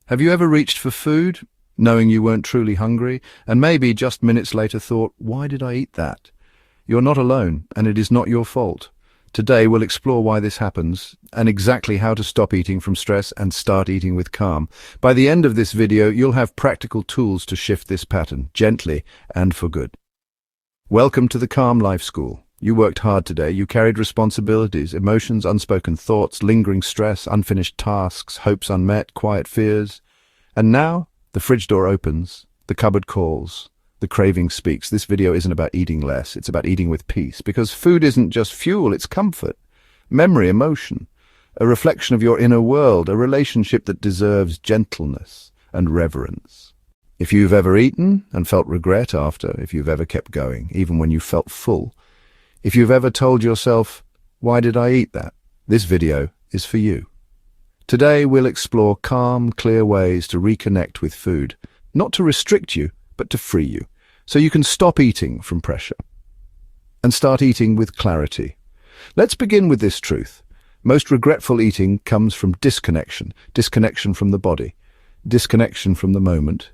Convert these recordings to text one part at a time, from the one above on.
Have you ever reached for food, knowing you weren't truly hungry, and maybe just minutes later thought, why did I eat that? You're not alone, and it is not your fault. Today we'll explore why this happens, and exactly how to stop eating from stress and start eating with calm. By the end of this video, you'll have practical tools to shift this pattern, gently and for good. Welcome to the Calm Life School. You worked hard today. You carried responsibilities, emotions, unspoken thoughts, lingering stress, unfinished tasks, hopes unmet, quiet fears. And now, the fridge door opens, the cupboard calls, the craving speaks. This video isn't about eating less, it's about eating with peace. Because food isn't just fuel, it's comfort, memory, emotion, a reflection of your inner world, a relationship that deserves gentleness and reverence. If you've ever eaten and felt regret after, if you've ever kept going, even when you felt full, if you've ever told yourself, why did I eat that? This video is for you. Today we'll explore calm, clear ways to reconnect with food, not to restrict you, but to free you, so you can stop eating from pressure and start eating with clarity. Let's begin with this truth. Most regretful eating comes from disconnection from the body, disconnection from the moment,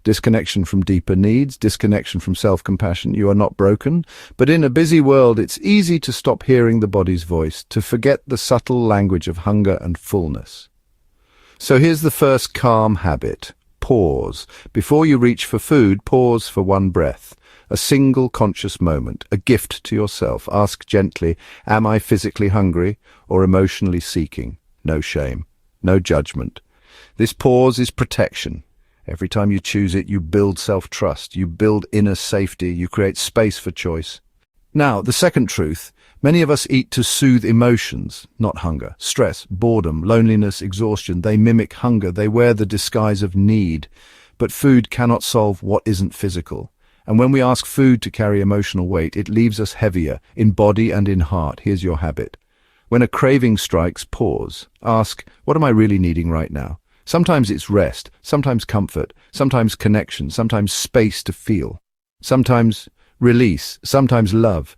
disconnection from deeper needs, disconnection from self-compassion. You are not broken, but in a busy world, it's easy to stop hearing the body's voice, to forget the subtle language of hunger and fullness. So here's the first calm habit. Pause. Before you reach for food, pause for one breath. A single conscious moment, a gift to yourself. Ask gently, am I physically hungry or emotionally seeking? No shame, no judgment. This pause is protection. Every time you choose it, you build self-trust, you build inner safety, you create space for choice. Now, the second truth, many of us eat to soothe emotions, not hunger. Stress, boredom, loneliness, exhaustion, they mimic hunger, they wear the disguise of need. But food cannot solve what isn't physical. And when we ask food to carry emotional weight, it leaves us heavier, in body and in heart. Here's your habit. When a craving strikes, pause. Ask, what am I really needing right now? Sometimes it's rest, sometimes comfort, sometimes connection, sometimes space to feel, sometimes release, sometimes love.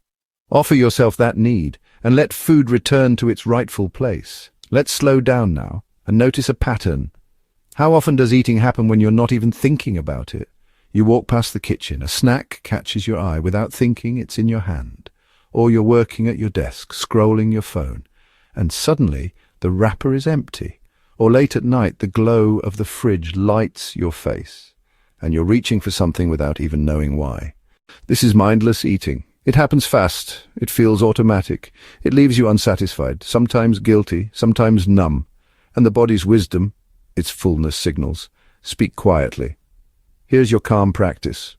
Offer yourself that need and let food return to its rightful place. Let's slow down now and notice a pattern. How often does eating happen when you're not even thinking about it? You walk past the kitchen, a snack catches your eye. Without thinking, it's in your hand. Or you're working at your desk, scrolling your phone, and suddenly the wrapper is empty. Or late at night, the glow of the fridge lights your face, and you're reaching for something without even knowing why. This is mindless eating. It happens fast. It feels automatic. It leaves you unsatisfied, sometimes guilty, sometimes numb. And the body's wisdom, its fullness signals, speak quietly. Here's your calm practice.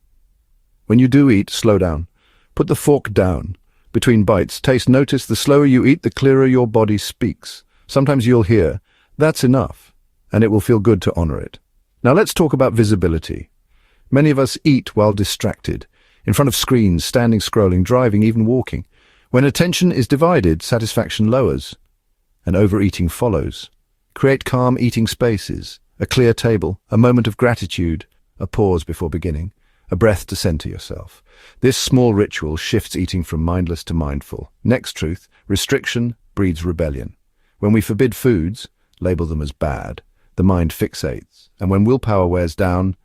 When you do eat, slow down. Put the fork down. Between bites, taste. Notice the slower you eat, the clearer your body speaks. Sometimes you'll hear, that's enough, and it will feel good to honor it. Now let's talk about visibility. Many of us eat while distracted, in front of screens, standing, scrolling, driving, even walking. When attention is divided, satisfaction lowers, and overeating follows. Create calm eating spaces, a clear table, a moment of gratitude, a pause before beginning, a breath to center yourself. This small ritual shifts eating from mindless to mindful. Next truth, restriction breeds rebellion. When we forbid foods, label them as bad, the mind fixates, and when willpower wears down,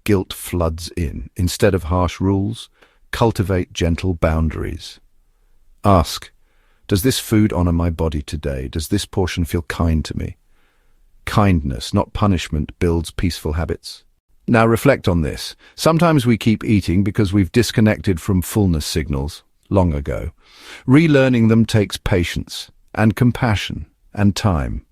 guilt floods in. Instead of harsh rules, cultivate gentle boundaries. Ask, does this food honor my body today? Does this portion feel kind to me? Kindness, not punishment, builds peaceful habits. Now reflect on this. Sometimes we keep eating because we've disconnected from fullness signals long ago. Relearning them takes patience and compassion and time.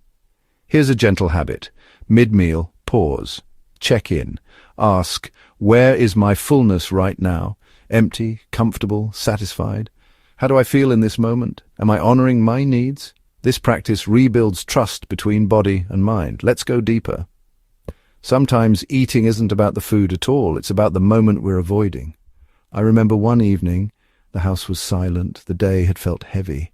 Here's a gentle habit. Mid-meal, pause. Check in. Ask, where is my fullness right now? Empty, comfortable, satisfied? How do I feel in this moment? Am I honoring my needs? This practice rebuilds trust between body and mind. Let's go deeper. Sometimes eating isn't about the food at all. It's about the moment we're avoiding. I remember one evening, the house was silent. The day had felt heavy.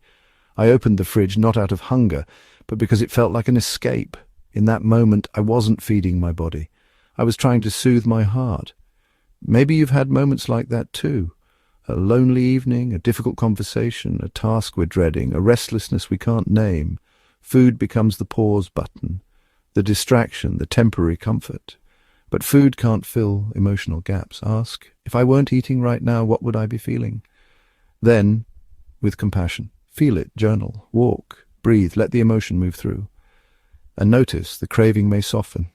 I opened the fridge not out of hunger, but because it felt like an escape. In that moment, I wasn't feeding my body. I was trying to soothe my heart. Maybe you've had moments like that too. A lonely evening, a difficult conversation, a task we're dreading, a restlessness we can't name. Food becomes the pause button, the distraction, the temporary comfort. But food can't fill emotional gaps. Ask, if I weren't eating right now, what would I be feeling? Then, with compassion, feel it, journal, walk, breathe, let the emotion move through. And notice the craving may soften,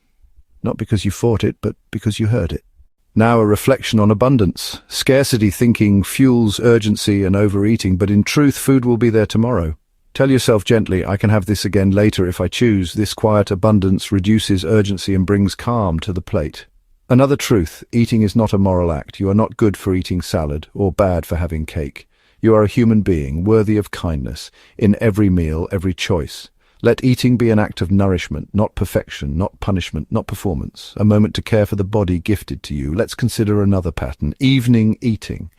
not because you fought it, but because you heard it. Now a reflection on abundance. Scarcity thinking fuels urgency and overeating, but in truth, food will be there tomorrow. Tell yourself gently, I can have this again later if I choose. This quiet abundance reduces urgency and brings calm to the plate. Another truth, eating is not a moral act. You are not good for eating salad or bad for having cake. You are a human being, worthy of kindness, in every meal, every choice. Let eating be an act of nourishment, not perfection, not punishment, not performance. A moment to care for the body gifted to you. Let's consider another pattern, evening eating.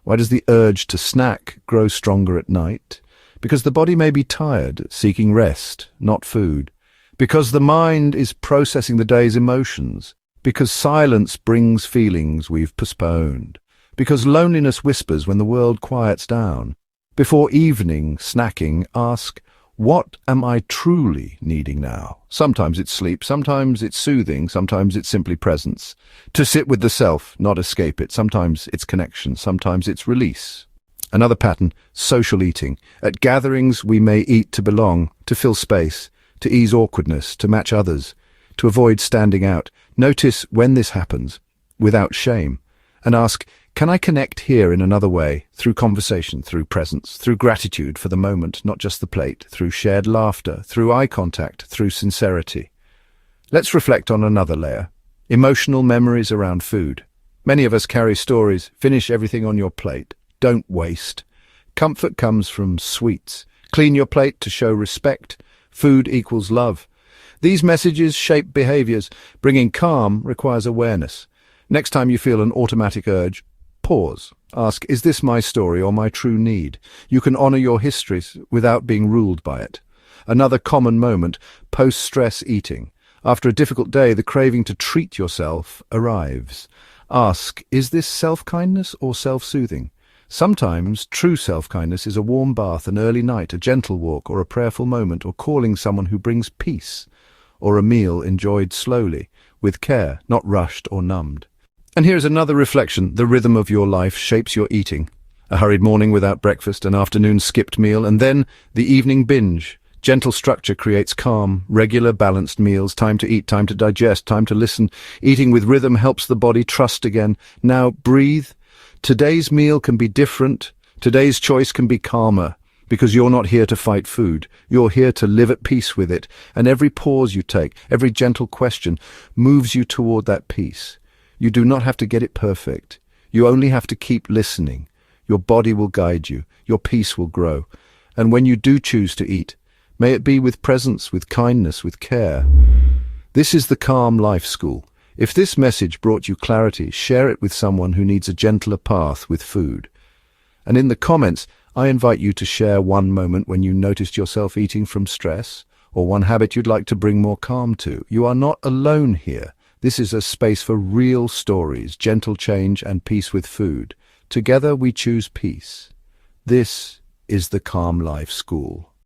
Why does the urge to snack grow stronger at night? Because the body may be tired, seeking rest, not food. Because the mind is processing the day's emotions. Because silence brings feelings we've postponed. Because loneliness whispers when the world quiets down. Before evening snacking, ask, what am I truly needing now? Sometimes it's sleep, sometimes it's soothing, sometimes it's simply presence. To sit with the self, not escape it. Sometimes it's connection, sometimes it's release. Another pattern, social eating. At gatherings we may eat to belong, to fill space, to ease awkwardness, to match others, to avoid standing out. Notice when this happens, without shame, and ask, can I connect here in another way, through conversation, through presence, through gratitude for the moment, not just the plate, through shared laughter, through eye contact, through sincerity. Let's reflect on another layer, emotional memories around food. Many of us carry stories, finish everything on your plate. Don't waste. Comfort comes from sweets. Clean your plate to show respect. Food equals love. These messages shape behaviors. Bringing calm requires awareness. Next time you feel an automatic urge, pause. Ask, is this my story or my true need? You can honor your histories without being ruled by it. Another common moment, post-stress eating. After a difficult day, the craving to treat yourself arrives. Ask, is this self-kindness or self-soothing? Sometimes true self-kindness is a warm bath, an early night, a gentle walk, or a prayerful moment, or calling someone who brings peace, or a meal enjoyed slowly, with care, not rushed or numbed. And here's another reflection. The rhythm of your life shapes your eating. A hurried morning without breakfast, an afternoon skipped meal, and then the evening binge. Gentle structure creates calm, regular, balanced meals, time to eat, time to digest, time to listen. Eating with rhythm helps the body trust again. Now breathe. Today's meal can be different. Today's choice can be calmer, because you're not here to fight food. You're here to live at peace with it. And every pause you take, every gentle question, moves you toward that peace. You do not have to get it perfect. You only have to keep listening. Your body will guide you. Your peace will grow. And when you do choose to eat, may it be with presence, with kindness, with care. This is the Calm Life School. If this message brought you clarity, share it with someone who needs a gentler path with food. And in the comments, I invite you to share one moment when you noticed yourself eating from stress, or one habit you'd like to bring more calm to. You are not alone here. This is a space for real stories, gentle change, and peace with food. Together we choose peace. This is the Calm Life School.